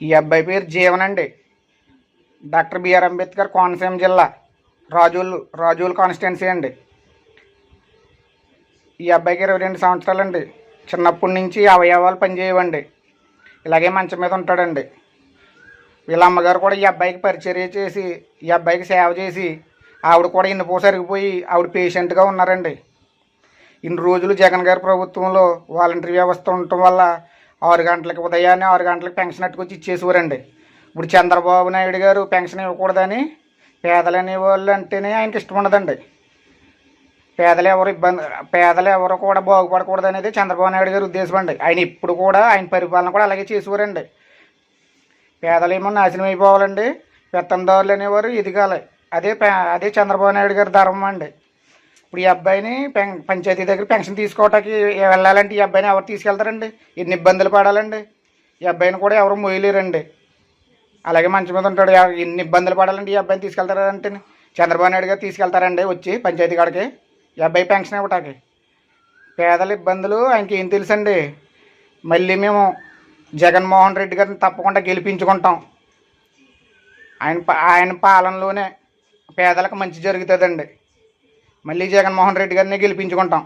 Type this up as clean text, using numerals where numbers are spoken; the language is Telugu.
ఈ అబ్బాయి పేరు జీవన్ అండి. డాక్టర్ బిఆర్ అంబేద్కర్ కోనసీమ జిల్లా రాజోలు కాన్స్టిట్యున్సీ అండి. ఈ అబ్బాయికి 22 సంవత్సరాలండి. చిన్నప్పటి నుంచి అవయవాలు పనిచేయవండి. ఇలాగే మంచం మీద ఉంటాడండి. వీళ్ళ అమ్మగారు కూడా ఈ అబ్బాయికి పరిచర్య చేసి ఈ అబ్బాయికి సేవ చేసి ఆవిడ కూడా ఇన్నిపో సరిగిపోయి ఆవిడ పేషెంట్గా ఉన్నారండి. ఇన్ని రోజులు జగన్ గారి ప్రభుత్వంలో వాలంటరీ వ్యవస్థ ఉండటం వల్ల 6 గంటలకి ఉదయాన్నే 6 గంటలకు పెన్షన్ అట్టుకొచ్చి ఇచ్చేసేవారండి. ఇప్పుడు చంద్రబాబు నాయుడు గారు పెన్షన్ ఇవ్వకూడదని పేదలు అనేవాళ్ళు అంటేనే ఆయనకి ఇష్టం ఉండదండి. పేదలు ఎవరు కూడా బాగుపడకూడదు అనేది చంద్రబాబు నాయుడు గారి ఉద్దేశం అండి. ఆయన ఇప్పుడు కూడా ఆయన పరిపాలన కూడా అలాగే చేసేవారండి. పేదలేమో నాశనం అయిపోవాలండి, పెత్తందారులు అనేవారు ఎదగాలి. అదే చంద్రబాబు నాయుడు గారి ధర్మం అండి. ఇప్పుడు ఈ అబ్బాయిని పంచాయతీ దగ్గర పెన్షన్ తీసుకోవటానికి వెళ్ళాలంటే ఈ అబ్బాయిని ఎవరు తీసుకెళ్తారండి? ఎన్ని ఇబ్బందులు పడాలండి. ఈ అబ్బాయిని కూడా ఎవరు మోయలేరండి. అలాగే మంచం మీద ఉంటాడు. ఎన్ని ఇబ్బందులు పడాలండి ఈ అబ్బాయిని తీసుకెళ్తారంటే చంద్రబాబు నాయుడు గారు తీసుకెళ్తారండి వచ్చి పంచాయతీ కాడికి ఈ అబ్బాయి పెన్షన్ ఇవ్వటానికి. పేదల ఇబ్బందులు ఆయనకి ఏం తెలుసండి. మళ్ళీ మేము జగన్మోహన్ రెడ్డి గారిని తప్పకుండా గెలిపించుకుంటాం. ఆయన పాలనలోనే పేదలకు మంచి జరుగుతుందండి. మళ్ళీ జగన్మోహన్ రెడ్డి గారిని గెలిపించుకుంటాం.